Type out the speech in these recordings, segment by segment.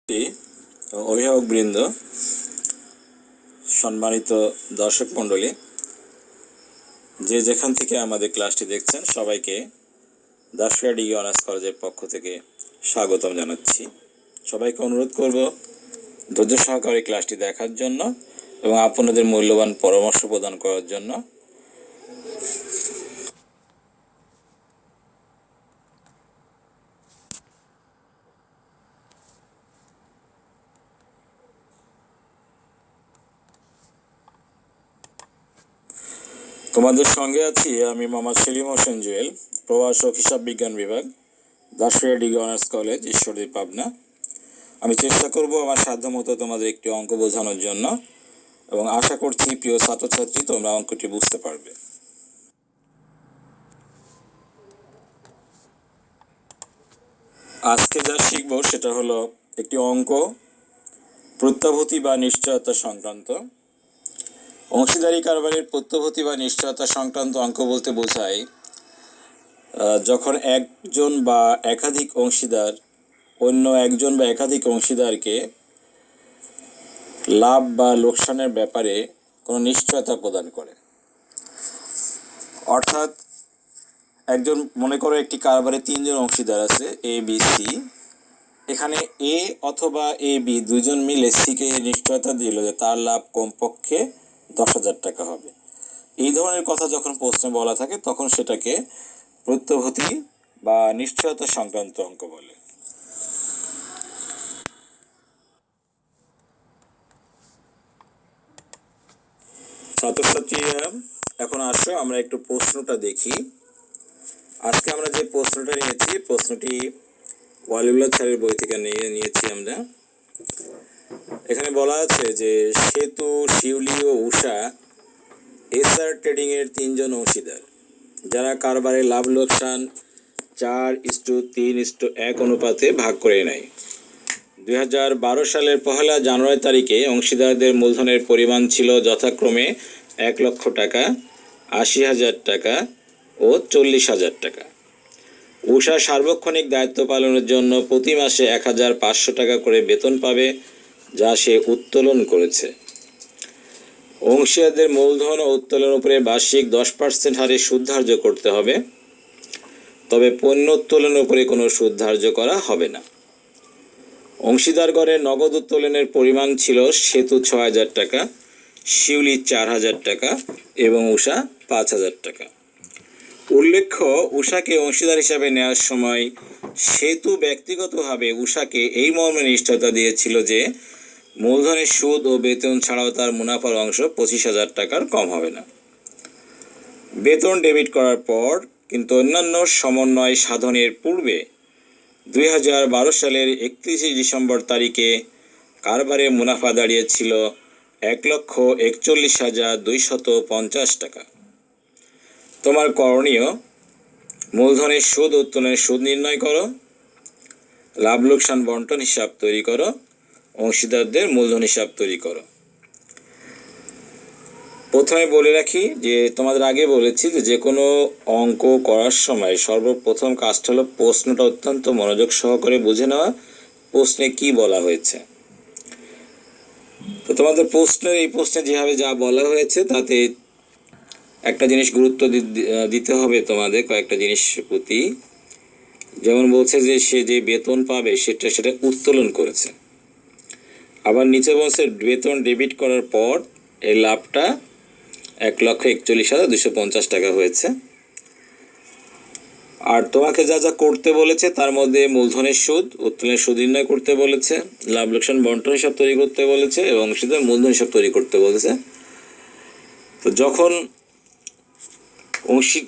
অভিভাবকবৃন্দ, সম্মানিত দর্শক মণ্ডলী, যে যেখান থেকে আমাদের ক্লাসটি দেখছেন সবাইকে দাসুরিয়া ডিগ্রি অনার্স কলেজের পক্ষ থেকে স্বাগতম জানাচ্ছি। সবাইকে অনুরোধ করব ধৈর্য সহকারে ক্লাসটি দেখার জন্য এবং আপনাদের মূল্যবান পরামর্শ প্রদান করার জন্য। তোমাদের সঙ্গে আছি আমি মোহাম্মদ সেলিম হোসেন জুয়েল, প্রভাষক হিসাব বিজ্ঞান বিভাগ, Dasuria degree honours college, Ishwardi, Pabna. আমি চেষ্টা করব আমার সাধ্যমতো তোমাদের একটি অঙ্ক বোঝানোর জন্য এবং আশা করছি প্রিয় ছাত্রছাত্রী তোমরা অঙ্কটি বুঝতে পারবে। আজকে যা শিখব সেটা হলো একটি অঙ্ক, প্রত্যাভূতি বা নিশ্চয়তা সংক্রান্ত। অংশীদারি কারবারের প্রত্যাভূতি বা নিশ্চয়তা সংক্রান্ত অঙ্ক বলতে বোঝায় যখন একজন বা একাধিক অংশীদার অন্য একজন বা একাধিক অংশীদারকে লাভ বা লোকসানের ব্যাপারে কোনো নিশ্চয়তা প্রদান করে। অর্থাৎ একজন, মনে করো একটি কারবারে তিনজন অংশীদার আছে, এ বি সি। এখানে এ অথবা এ বি দুজন মিলে সিকে নিশ্চয়তা দিল যে তার লাভ কমপক্ষে 10,000 টাকা হবে। এই ধরনের কথা যখন প্রশ্নে বলা থাকে তখন সেটাকে প্রত্যাভূতি বা নিশ্চয়তা সংক্রান্ত অঙ্ক বলে। ছাত্রছাত্রীরা এখন আসো আমরা একটু প্রশ্নটা দেখি। আজকে আমরা যে প্রশ্নটা নিয়েছি, প্রশ্নটি ওয়ালিউল্লাহ স্যারের বই থেকে নিয়েছি আমরা। এখানে বলা আছে যে সেতু, শিউলি ও উষা এসআর ট্রেডিং এর তিনজন অংশীদার যারা কারবারে লাভ লোকসান 4:3:1 অনুপাতে ভাগ করে নেয়। 2012 সালের 1 জানুয়ারি তারিখে অংশীদারদের মূলধনের পরিমাণ ছিল যথাক্রমে 1 লক্ষ টাকা, 80,000 টাকা ও 40,000 টাকা। উষা সার্বক্ষণিক দায়িত্ব পালনের জন্য প্রতি মাসে 1,500 টাকা করে বেতন পাবে, যা সে উত্তোলন করেছে। অংশীদারদের মূলধন ও উত্তোলনের উপরে বার্ষিক 10% হারে সুদ ধার্য করতে হবে, তবে পণ্য উত্তোলনের উপরে কোনো সুদ ধার্য করা হবে না। অংশীদারগণের নগদ উত্তোলনের পরিমাণ ছিল সেতু 6,000 টাকা, শিউলি 4,000 টাকা এবং উষা 5,000 টাকা। উল্লেখ্য, উষাকে অংশীদার হিসাবে নেওয়ার সময় সেতু ব্যক্তিগতভাবে উষাকে এই মর্মে নিশ্চয়তা দিয়েছিল যে মূলধনের সুদ ও বেতন ছাড়াও তার মুনাফার অংশ 25,000 টাকার কম হবে না। বেতন ডেবিট করার পর কিন্তু অন্যান্য সমন্বয় সাধনের পূর্বে 2012 সালের 31 ডিসেম্বর তারিখে কারবারে মুনাফা দাঁড়িয়েছিল 1,41,250 টাকা। তোমার করণীয়, মূলধনের সুদ উত্তোলনের সুদ নির্ণয় করো, লাভ লোকসান বন্টন হিসাব তৈরি করো, অংশীদারদের মূলধন হিসাব তৈরি করো। প্রথমে বলে রাখি যে তোমাদের আগে বলেছি যে কোনো অঙ্ক করার সময় সর্বপ্রথম কাজটা হলো প্রশ্নটা অত্যন্ত মনোযোগ সহকারে বুঝে নেওয়া, প্রশ্নে কি বলা হয়েছে। তো তোমাদের এই প্রশ্নে যেভাবে যা বলা হয়েছে তাতে একটা জিনিস গুরুত্ব দিতে হবে তোমাদের, কয়েকটা জিনিস প্রতি। যেমন বলছে যে সে যে বেতন পাবে সেটা উত্তোলন করেছে। আবার নিচে বলছে বেতন ডেবিট করার পর এই লাভটা 1,41,250 টাকা হয়েছে। আর তোমাকে যা যা করতে বলেছে তার মধ্যে মূলধনের সুদ, উত্তোলনের সুদ নির্ণয় করতে বলেছে, লাভ লোকসান বন্টন হিসাব তৈরি করতে বলেছে এবং অংশীদার মূলধন হিসাব তৈরি করতে বলেছে। তো যখন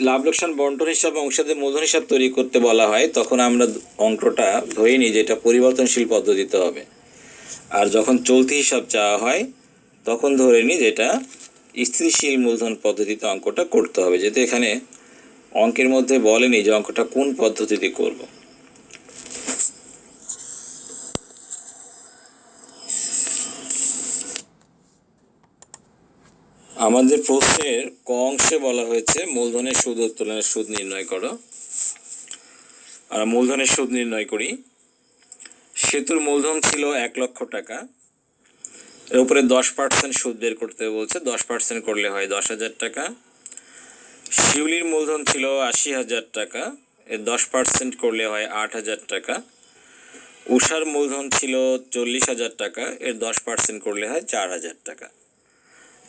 লাভ লোকসান বন্টন হিসাব অংশীদারদের মূলধন হিসাব তৈরি করতে বলা হয় তখন আমরা অঙ্কটা ধরে নিই যে এটা পরিবর্তনশীল পদ্ধতিতে হবে। আর যখন চলতি হিসাব চাওয়া হয় তখন ধরে নিই যে এটা স্থিতিশীল মূলধন পদ্ধতিতে অঙ্কটা করতে হবে, যেহেতু এখানে অঙ্কের মধ্যে বলেনি যে অঙ্কটা কোন পদ্ধতিতে করব। আমাদের প্রশ্নের ক অংশে বলা হয়েছে মূলধনের সুদ উত্তোলনের সুদ নির্ণয় করো। আর মূলধনের সুদ নির্ণয় করি। সেতুর মূলধন ছিল 1,00,000 টাকা, এর উপরে 10% সুদ বের করতে বলছে। 10% করলে হয় 10,000 টাকা। শিউলির মূলধন ছিল 80,000 টাকা, এর 10% করলে হয় 8,000 টাকা। উষার মূলধন ছিল 40,000 টাকা, এর 10% করলে হয় 4,000 টাকা।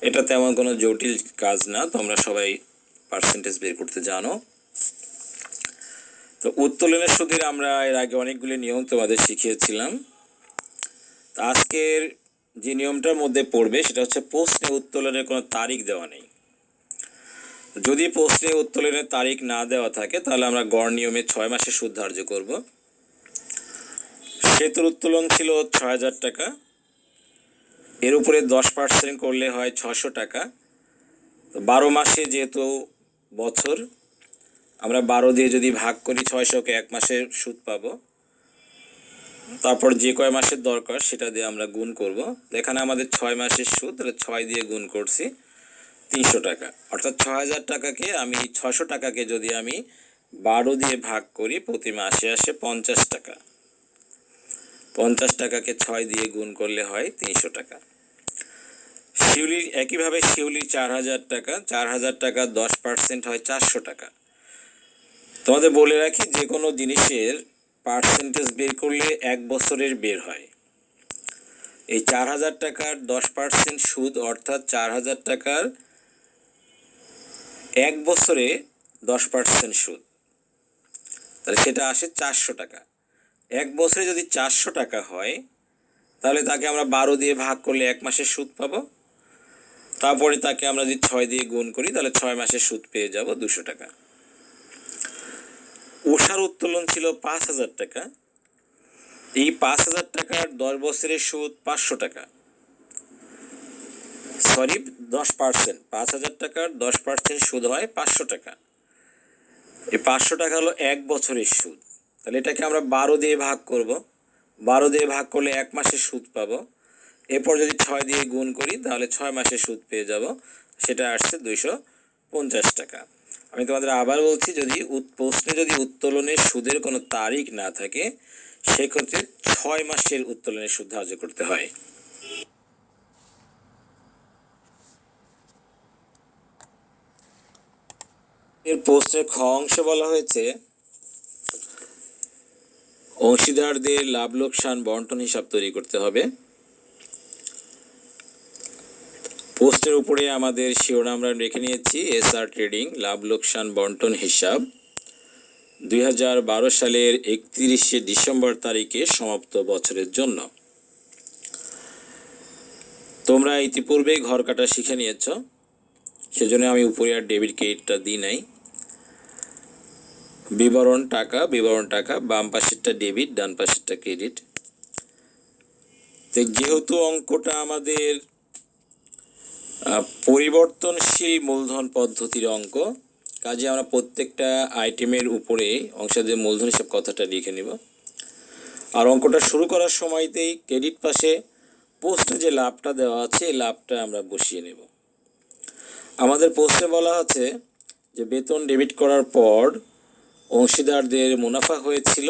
এটা তেমন কোনো জটিল কাজ না, তোমরা সবাই পার্সেন্টেজ বের করতে জানো। তো উত্তোলনের সুদের আমরা এর আগে অনেকগুলি নিয়ম তোমাদের শিখিয়েছিলাম। আজকের যে নিয়মটার মধ্যে পড়বে সেটা হচ্ছে প্রশ্নে উত্তোলনের কোনো তারিখ দেওয়া নেই। যদি প্রশ্নে উত্তোলনের তারিখ না দেওয়া থাকে তাহলে আমরা গড় নিয়মে 6 মাসের সুদ ধার্য করব। সেতুর উত্তোলন ছিল 6,000 টাকা, এর উপরে 10% করলে হয় 600 টাকা। 12 মাসে যেহেতু বছর, আমরা 12 দিয়ে যদি ভাগ করি 600কে 1 মাসের সুদ পাবো। তারপর যে কয় মাসের দরকার সেটা দিয়ে আমরা গুণ করব। এখানে আমাদের 6 মাসের সুদ, তাহলে 6 দিয়ে গুণ করছি 300 টাকা। অর্থাৎ 6,000 টাকাকে আমি 600 টাকাকে যদি আমি 12 দিয়ে ভাগ করি প্রতি মাসে আসে 50 টাকা। 50 টাকাকে 6 দিয়ে গুণ করলে হয় 300 টাকা। শিউলির একইভাবে শিউলির 4,000 টাকা, 4,000 টাকা 10% হয় 400 টাকা। তোমাদের বলে রাখি, যে কোনো জিনিসের পার্সেন্টেজ বের করলে 1 বছরের বের হয়। এই 4,000 টাকার 10% সুদ অর্থাৎ 4,000 টাকার 1 বছরে 10% সুদ, তাহলে সেটা আসে 400 টাকা। 1 বছরে যদি 400 টাকা হয় তাহলে তাকে আমরা 12 দিয়ে ভাগ করলে 1 মাসের সুদ পাবো। তারপরে তাকে আমরা যদি 6 দিয়ে গুণ করি তাহলে 6 মাসের সুদ পেয়ে যাব 200 টাকা। উষার উত্তোলন ছিল 5,000 টাকা, এই 5,000 টাকার 10 বছরের সুদ 500 টাকা, সরি 10%। 5,000 টাকার 10% সুদ হয় 500 টাকা। এই 500 টাকা হলো 1 বছরের সুদ, তাহলে এটাকে আমরা 12 দিয়ে ভাগ করব। 12 দিয়ে ভাগ করলে 1 মাসের সুদ পাবো। এরপর যদি 6 দিয়ে গুণ করি তাহলে 6 মাসের সুদ পেয়ে যাব, সেটা আসছে 250 টাকা। আমি তোমাদের আবার বলছি, যদি প্রশ্নে যদি উত্তোলনের সুদের কোনো তারিখ না থাকে সেক্ষেত্রে 6 মাসের উত্তোলনের সুদ ধার্য করতে হয়। এর প্রশ্নের খ অংশে বলা হয়েছে অংশীদারদের লাভ লোকসান বন্টন হিসাব তৈরি করতে হবে। পোস্টের উপরে আমাদের শিরোনাম আমরা রেখে নিয়েছি এসআর ট্রেডিং লাভ লোকসান বন্টন হিসাব 2012 সালের 31শে ডিসেম্বর তারিখে সমাপ্ত বছরের জন্য। তোমরা ইতিপূর্বে ঘর কাটা শিখে নিয়েছ, সেজন্য আমি উপরে আর ডেবিট ক্রেডিটটা দিই নাই। বিবরণ টাকা, বাম পাশেরটা ডেবিট, ডান পাশেরটা ক্রেডিট। তো যেহেতু অঙ্কটা আমাদের পরিবর্তনশীল মূলধন পদ্ধতির অঙ্ক, কাজে আমরা প্রত্যেকটা আইটেমের উপরে অংশীদারদের মূলধন হিসাব কথাটা লিখে নিব। আর অঙ্কটা শুরু করার সময়তেই ক্রেডিট পাশে পোস্টে যে লাভটা দেওয়া আছে এই লাভটা আমরা বসিয়ে নেব। আমাদের পোস্টে বলা আছে যে বেতন ডেবিট করার পর অংশীদারদের মুনাফা হয়েছিল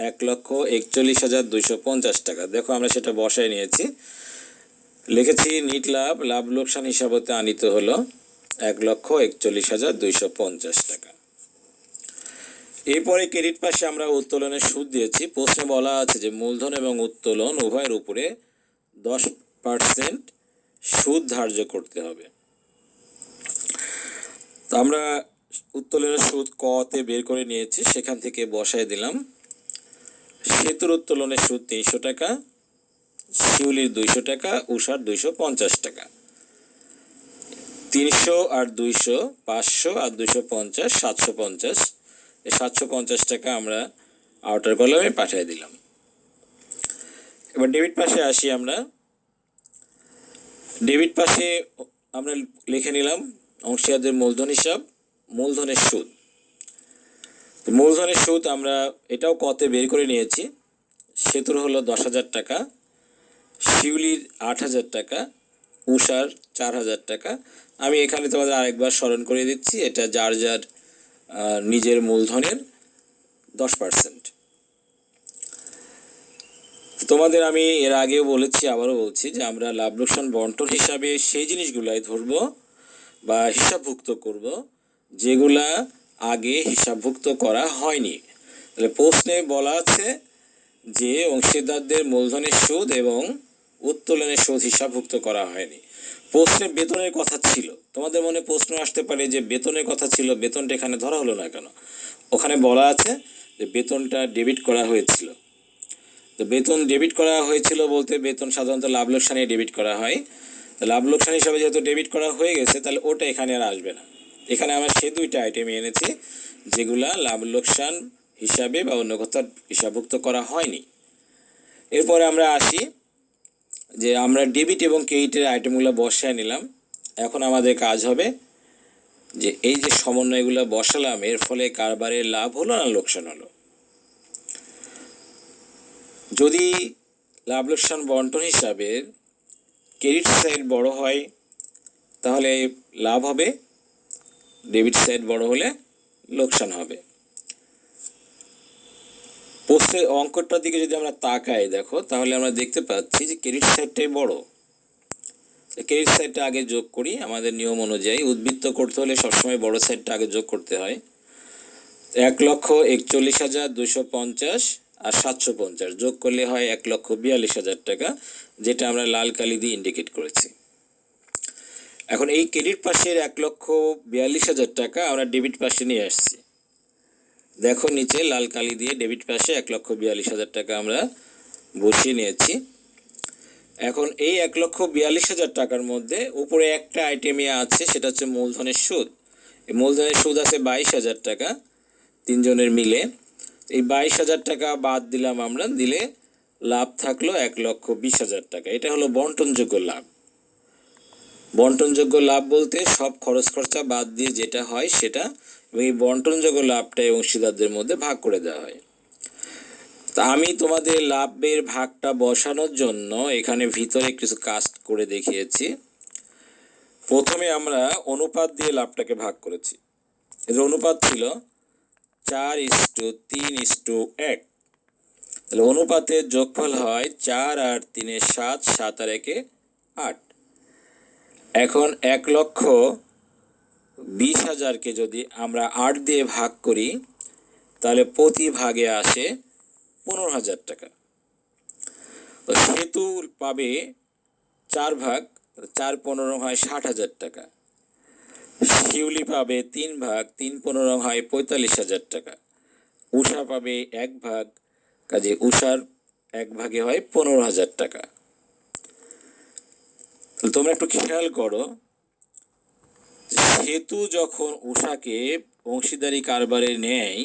1,41,250 টাকা। দেখো আমরা সেটা বসায় নিয়েছি, লিখেছি নিট লাভ লোকসান হিসাব হতে আনিত হলো 1,41,250 টাকা। এরপরে ক্রেডিট পাশে আমরা উত্তোলনের সুদ দিয়েছি। প্রশ্নে বলা আছে যে মূলধন এবং উত্তোলন উভয়ের উপরে 10% সুদ ধার্য করতে হবে। তো আমরা উত্তোলনের সুদ কতে বের করে নিয়েছি, সেখান থেকে বসায় দিলাম। সেতুর উত্তোলনের সুদ 300 টাকা, শিউলির 200 টাকা, উষার 250 টাকা। 300 আর 200, 500 আর 250, 750। এই 750 টাকা আমরা আউটার কলামে পাঠিয়ে দিলাম। এবার ডেবিট পাশে আসি। আমরা ডেবিট পাশে আমরা লিখে নিলাম অংশীদারদের মূলধন হিসাব, মূলধনের সুদ। মূলধনের সুদ আমরা এটাও কতে বের করে নিয়েছি। সেতুর হলো 10,000 টাকা, শিউলির 8,000 টাকা, উষার 4,000 টাকা। আমি এখানে তোমাদের আরেকবার স্মরণ করে দিচ্ছি, এটা যার যার নিজের মূলধনের 10%। তোমাদের আমি এর আগেও বলেছি, আবারও বলছি যে আমরা লাভ লোকসান বন্টন হিসাবে সেই জিনিসগুলাই ধরবো বা হিসাবভুক্ত করব যেগুলা আগে হিসাবভুক্ত করা হয়নি। তাহলে প্রশ্নে বলা আছে যে অংশীদারদের মূলধনের সুদ এবং উত্তোলনের সুদ হিসাবভুক্ত করা হয়নি। প্রশ্নে বেতনের কথা ছিল, তোমাদের মনে প্রশ্ন আসতে পারে যে বেতনের কথা ছিল, বেতনটা এখানে ধরা হলো না কেন? ওখানে বলা আছে যে বেতনটা ডেবিট করা হয়েছিল। তো বেতন ডেবিট করা হয়েছিল বলতে বেতন সাধারণত লাভ লোকসানে ডেবিট করা হয়। লাভ লোকসান হিসাবে যেহেতু ডেবিট করা হয়ে গেছে, তাহলে ওটা এখানে আর আসবে না। এখানে আমরা সে দুইটা আইটেম এনেছি যেগুলা লাভ লোকসান হিসাবে বা অন্য কোথাও হিসাবভুক্ত করা হয়নি। এরপরে আমরা আসি যে আমরা ডেবিট এবং ক্রেডিটের আইটেমগুলো বসায় নিলাম। এখন আমাদের কাজ হবে যে এই যে সমন্বয়গুলো বসালাম, এর ফলে কারবারের লাভ হলো না লোকসান হলো। যদি লাভ লোকসান বন্টন হিসাবের ক্রেডিট সাইড বড় হয় তাহলে লাভ হবে, ডেবিট সাইড বড় হলে লোকসান হবে। প্রশ্নের অঙ্কটার দিকে যদি আমরা তাকাই দেখো, তাহলে আমরা দেখতে পাচ্ছি যে ক্রেডিট সাইডটাই বড়। ক্রেডিট সাইডটা আগে যোগ করি। আমাদের নিয়ম অনুযায়ী উদ্বৃত্ত করতে হলে সবসময় বড় সাইডটা আগে যোগ করতে হয়। 1,41,250 আর 750 যোগ করলে হয় 1,42,000 টাকা, যেটা আমরা লাল কালি দিয়ে ইন্ডিকেট করেছি। এখন এই ক্রেডিট পাশের 1,42,000 টাকা আমরা ডেবিট পাশে নিয়ে আসছি। দেখো নিচে লাল কালি দিয়ে ডেবিট পাশে 1,42,000 টাকা আমরা বসিয়ে নিয়েছি। এখন এই 1,42,000 টাকার মধ্যে উপরে একটা আইটেমে আছে, সেটা হচ্ছে মূলধনের সুদ। এই মূলধনের সুদ আছে 22,000 টাকা তিনজনের মিলে। এই 22,000 টাকা বাদ দিলাম আমরা, দিলে লাভ থাকলো 1,20,000 টাকা। এটা হলো বন্টনযোগ্য লাভ। বন্টনযোগ্য লাভ বলতে সব খরচ খরচা বাদ দিয়ে যেটা হয় সেটা, এবং এই বন্টনযোগ্য লাভটাই অংশীদারদের মধ্যে ভাগ করে দেওয়া হয়। তা আমি তোমাদের লাভের ভাগটা বসানোর জন্য এখানে ভিতরে কিছু কাজ করে দেখিয়েছি। প্রথমে আমরা অনুপাত দিয়ে লাভটাকে ভাগ করেছি। এর অনুপাত ছিল 4:3:1। তাহলে অনুপাতের যোগফল হয় 4 আর 3 7, 7 আর 1 8। এখন 1,20,000কে যদি আমরা 8 দিয়ে ভাগ করি তাহলে প্রতি ভাগে আসে 15,000 টাকা। তো সেতু পাবে 4 ভাগ, 4×15 হয় 60,000 টাকা। শিউলি পাবে 3 ভাগ, 3×15 হয় 45,000 টাকা। উষা পাবে 1 ভাগ, কাজে উষার 1 ভাগে হয় 15,000 টাকা। তোমরা একটু খেয়াল করো, সেতু যখন উষাকে অংশীদারি কারবারে নেয়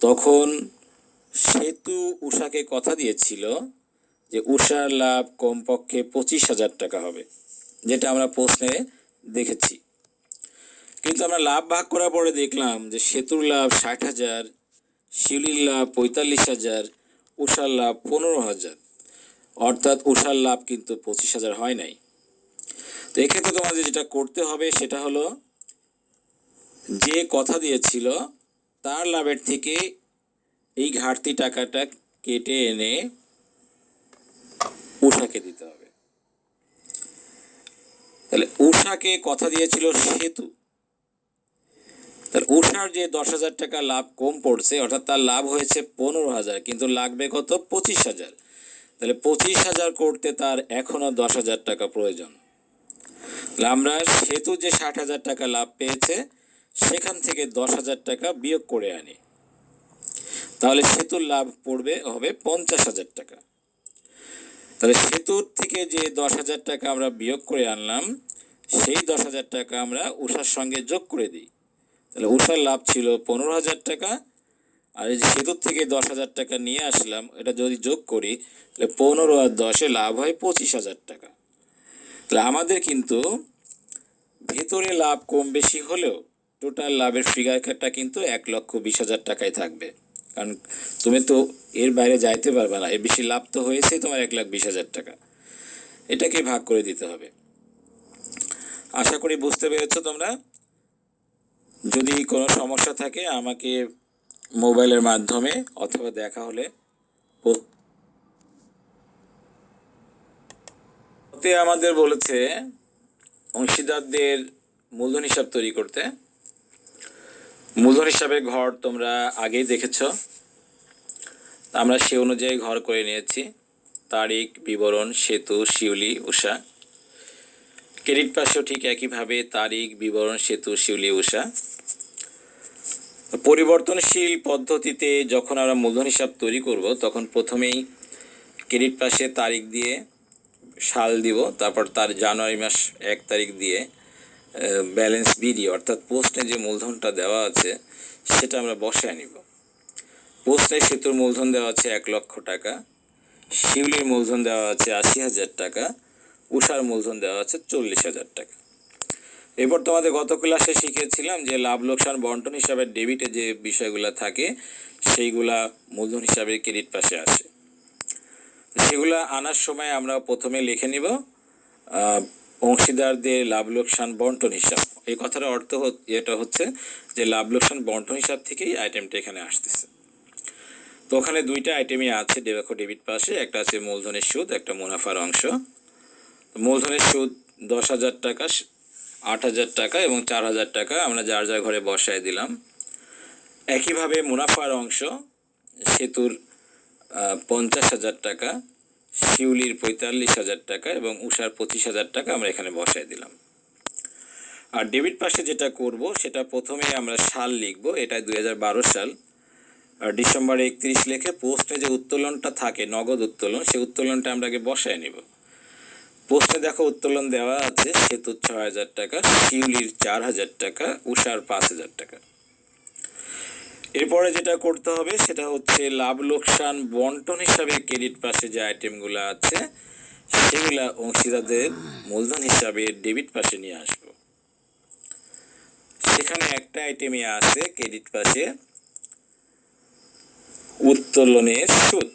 তখন সেতু উষাকে কথা দিয়েছিল যে উষার লাভ কমপক্ষে 25,000 টাকা হবে, যেটা আমরা প্রশ্নে দেখেছি। কিন্তু আমরা লাভ ভাগ করার পরে দেখলাম যে সেতুর লাভ 60,000, শিউলির লাভ 45,000, উষার লাভ 15,000, অর্থাৎ উষার লাভ কিন্তু 25,000 হয় নাই। তো এক্ষেত্রে তোমাদের যেটা করতে হবে সেটা হলো যে কথা দিয়েছিল তার লাভের থেকে এই ঘাটতি টাকাটা কেটে এনে উষাকে দিতে হবে। তাহলে উষাকে কথা দিয়েছিল সেতু, তাহলে উষার যে 10,000 টাকা লাভ কম পড়ছে, অর্থাৎ তার লাভ হয়েছে 15,000, কিন্তু লাগবে কত? 25,000। তাহলে 25,000 করতে তার এখনো 10,000 টাকা প্রয়োজন। তাহলে আমরা সেতু যে 60,000 টাকা লাভ পেয়েছে সেখান থেকে 10,000 টাকা বিয়োগ করে আনি, তাহলে সেতুর লাভ পড়বে হবে 50,000 টাকা। তাহলে সেতুর থেকে যে 10,000 টাকা আমরা বিয়োগ করে আনলাম সেই 10,000 টাকা আমরা উষার সঙ্গে যোগ করে দিই। তাহলে উষার লাভ ছিল 15,000 টাকা, আর এই যে সেতুর থেকে 10,000 টাকা নিয়ে আসলাম, এটা যদি যোগ করি তাহলে 15 আর 10 লাভ হয় 25,000 টাকা। তাহলে আমাদের কিন্তু ভেতরে লাভ কম বেশি হলেও টোটাল লাভের ফিগারটা কিন্তু 1,20,000 টাকায় থাকবে, কারণ তুমি তো এর বাইরে যাইতে পারবে না। এর বেশি লাভ তো হয়েছে তোমার 1,20,000 টাকা, এটাকে ভাগ করে দিতে হবে। আশা করি বুঝতে পেরেছো তোমরা। যদি কোনো সমস্যা থাকে আমাকে মোবাইলের মাধ্যমে অথবা দেখা হলে তে আমাদের বলেছে অংশীদারদের মূলধন হিসাব তৈরি করতে। মূলধন হিসাবের ঘর তোমরা আগেই দেখেছ, আমরা সে অনুযায়ী ঘর করে নিয়েছি। তারিখ, বিবরণ, সেতু, শিউলি, উষা। ক্রেডিট পাশেও ঠিক একইভাবে তারিখ, বিবরণ, সেতু, শিউলি, উষা। পরিবর্তনশীল পদ্ধতিতে যখন আমরা মূলধন হিসাব তৈরি করব তখন প্রথমেই ক্রেডিট পাশে তারিখ দিয়ে সাল দিব, তারপর তার জানুয়ারি মাস 1 তারিখ দিয়ে ব্যালেন্স বিডি অর্থাৎ পোস্টে যে মূলধনটা দেওয়া আছে সেটা আমরা বসায় নিব। পোস্টে সেতুর মূলধন দেওয়া আছে 1 লক্ষ টাকা, শিউলির মূলধন দেওয়া আছে 80,000 টাকা, উষার মূলধন দেওয়া আছে 40,000 টাকা। এরপর তোমাদের গত ক্লাসে শিখিয়েছিলাম যে লাভ লোকসান বন্টন হিসাবে ডেবিটে যে বিষয়গুলো থাকে সেইগুলা মূলধন হিসাবে ক্রেডিট পাশে আসে। সেগুলো আনার সময় আমরা প্রথমে লিখে নিব অংশীদারদের লাভ লোকসান বন্টন হিসাব। এই কথার অর্থ এটা হচ্ছে যে লাভ লোকসান বন্টন হিসাব থেকেই আইটেমটা এখানে আসতেছে। তো ওখানে দুইটা আইটেমই আছে দেখো ডেবিট পাশে, একটা আছে মূলধনের সুদ, একটা মুনাফার অংশ। মূলধনের সুদ 10,000 টাকা, 8,000 টাকা এবং 4,000 টাকা আমরা যার যার ঘরে বসায় দিলাম। একইভাবে মুনাফার অংশ সেতুর 50,000 টাকা, শিউলির 45,000 টাকা এবং উষার 25,000 টাকা আমরা এখানে বসায় দিলাম। আর ডেবিট পাশে যেটা করব সেটা প্রথমে আমরা সাল লিখব, এটা 2012 সাল। আর ডিসেম্বর 31 লিখে পোস্টে যে উত্তোলনটা থাকে নগদ উত্তোলন, সেই উত্তোলনটা আমরা আগে বসায় নিব। পোস্টে দেখো উত্তোলন দেওয়া আছে সেতুর 6,000 টাকা, শিউলির 4,000 টাকা, উষার 5,000 টাকা। এরপরে যেটা করতে হবে সেটা হচ্ছে লাভ লোকসান বন্টন হিসাবে ক্রেডিট পাশে যে আইটেমগুলো আছে সেগুলা অংশীদারদের মূলধন হিসাবে ডেবিট পাশে নিয়ে আসব। সেখানে একটা আইটেমই আছে ক্রেডিট পাশে উত্তোলনের সুদ।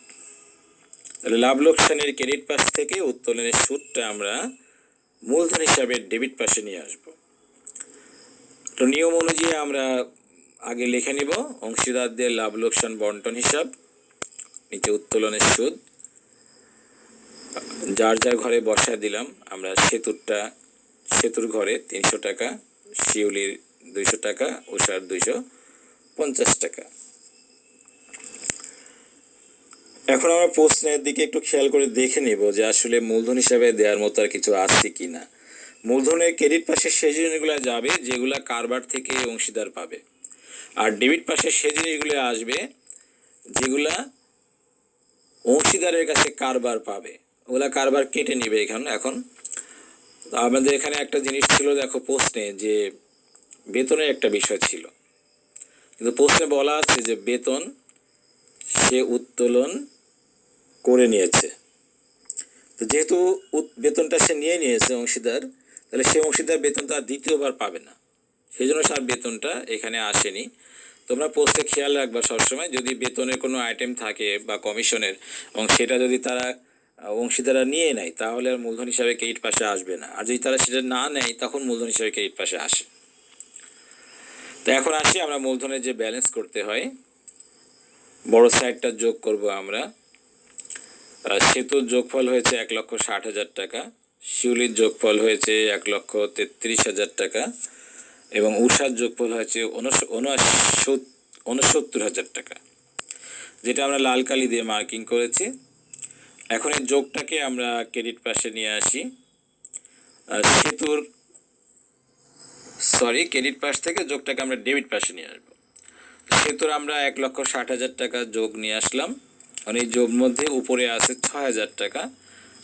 তাহলে লাভ লোকসানের ক্রেডিট পাশ থেকে উত্তোলনের সুদটা আমরা মূলধন হিসাবে ডেবিট পাশে নিয়ে আসব। তো নিয়ম অনুযায়ী আমরা আগে লিখে নিব অংশীদারদের লাভ লোকসান বন্টন হিসাব, নিচে উত্তোলনের সুদ, যার যার ঘরে বসায় দিলাম। আমরা সেতুর ঘরে 300 টাকা, শিউলির 200 টাকা, উষার 250 টাকা। এখন আমরা প্রশ্নের দিকে একটু খেয়াল করে দেখে নিব যে আসলে মূলধন হিসাবে দেওয়ার মতো আর কিছু আছে কিনা। মূলধনের ক্রেডিট পাশে সেই জিনিসগুলো যাবে যেগুলা কারবার থেকে অংশীদার পাবে, আর ডেবিট পাশে সেই জিনিসগুলো আসবে যেগুলা অংশীদারের কাছে কারবার পাবে, ওগুলা কারবার কেটে নিবে। এখন আমাদের এখানে একটা জিনিস ছিল দেখো প্রশ্নে, যে বেতনের একটা বিষয় ছিল, কিন্তু প্রশ্নে বলা আছে যে বেতন সে উত্তোলন করে নিয়েছে। তো যেহেতু বেতনটা সে নিয়েছে অংশীদার, তাহলে সে অংশীদার বেতনটা আর দ্বিতীয়বার পাবে না, সেই জন্য তার বেতনটা এখানে আসেনি। তোমরা পোস্টে খেয়াল রাখবা সবসময়, যদি বেতনের কোনো আইটেম থাকে বা কমিশনের এবং সেটা যদি তারা অংশীদাররা নিয়ে নেয় তাহলে আর মূলধন হিসাবে ক্রেডিট পাশে আসবে না, আর যদি তারা সেটা না নেয় তখন মূলধন হিসাবে ক্রেডিট পাশে আসে। তো এখন আসি আমরা মূলধনের যে ব্যালেন্স করতে হয়, বড় সাইডটা যোগ করব আমরা। সেতুর যোগফল হয়েছে 1,60,000 টাকা, শিউলির যোগফল হয়েছে 1,33,000 টাকা এবং উষার যোগফল হয়েছে 69,000 টাকা, যেটা আমরা লাল কালি দিয়ে মার্কিং করেছি। এখন এই যোগটাকে আমরা ক্রেডিট পাশে নিয়ে আসি। ক্রেডিট পাশ থেকে যোগটাকে আমরা ডেবিট পাশে নিয়ে আসবো। সেতুর আমরা 1,60,000 টাকা যোগ নিয়ে আসলাম, আর এই যোগ মধ্যে উপরে আছে 6,000 টাকা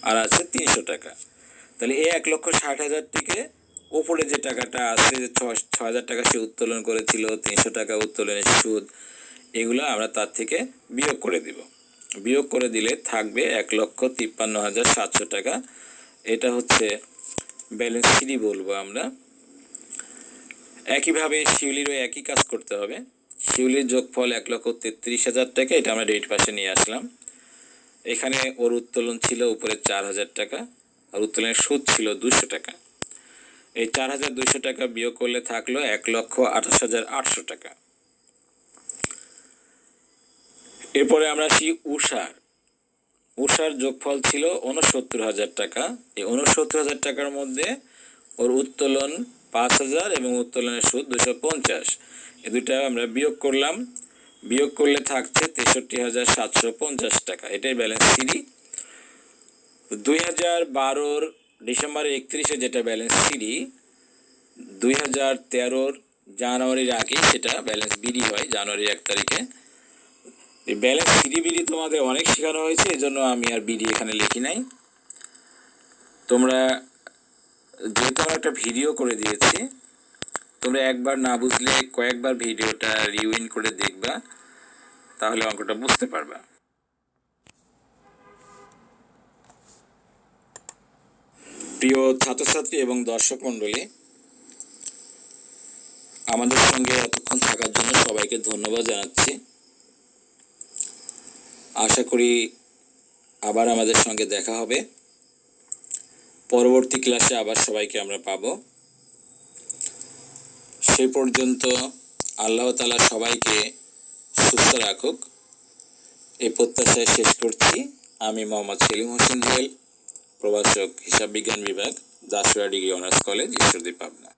আর আছে 300 টাকা। তাহলে এই 1,60,000 থেকে উপরে যে টাকাটা আছে, যে 6,000 টাকা সে উত্তোলন করেছিল, 300 টাকা উত্তোলনের সুদ, এগুলো আমরা তার থেকে বিয়োগ করে দিব। বিয়োগ করে দিলে থাকবে 1,53,700 টাকা। এটা হচ্ছে ব্যালেন্স সিডি বলবো আমরা। একইভাবে শিউলিরও একই কাজ করতে হবে। শিউলির যোগফল 1,33,000 টাকা, এটা আমরা ডেবিট পাশে নিয়ে আসলাম। এখানে ওর উত্তোলন ছিল উপরে 4,000 টাকা আর উত্তোলনের সুদ ছিল 200 টাকা। এই 4,200 টাকা বিয়োগ করলে থাকলো 1,28,800 টাকা। এরপরে আমরা আসি উষার। উষার যোগফল ছিল ৬৯,০০০ টাকা। এই ৬৯,০০০ টাকার মধ্যে ওর উত্তোলন ৫,০০০ এবং উত্তোলনের সুদ ২৫০। এই দুইটা আমরা বিয়োগ করলাম, বিয়োগ করলে থাকছে ৬৩,৭৫০ টাকা। এটাই ব্যালেন্স সিডি। 2012-র ডিসেম্বরের 31-এ যেটা ব্যালেন্স সিডি, 2013-র জানুয়ারির আগে সেটা ব্যালেন্স বিডি হয়, জানুয়ারির 1 তারিখে। এই ব্যালেন্স সিডি বিডি তোমাদের অনেক শেখানো হয়েছে, এজন্য আমি আর বিডি এখানে লিখি নাই। তোমরা যেহেতু আমরা একটা ভিডিও করে দিয়েছি, তোমরা একবার না বুঝলে কয়েকবার ভিডিওটা রিউইন্ড করে দেখবা, তাহলে অঙ্কটা বুঝতে পারবা। প্রিয় ছাত্রছাত্রী এবং দর্শক মণ্ডলী, আমাদের সঙ্গে এতক্ষণ থাকার জন্য সবাইকে ধন্যবাদ জানাচ্ছি। আশা করি আবার আমাদের সঙ্গে দেখা হবে। পরবর্তী ক্লাসে আবার সবাইকে আমরা পাবো। সেই পর্যন্ত আল্লাহ তাআলা সবাইকে সুস্থ রাখুক, এই প্রত্যাশায় শেষ করছি। আমি মোহাম্মদ সেলিম হোসেন জুয়েল, প্রভাষক, হিসাব বিজ্ঞান বিভাগ, Dasura degree honours college, Ishwardi, Pabna.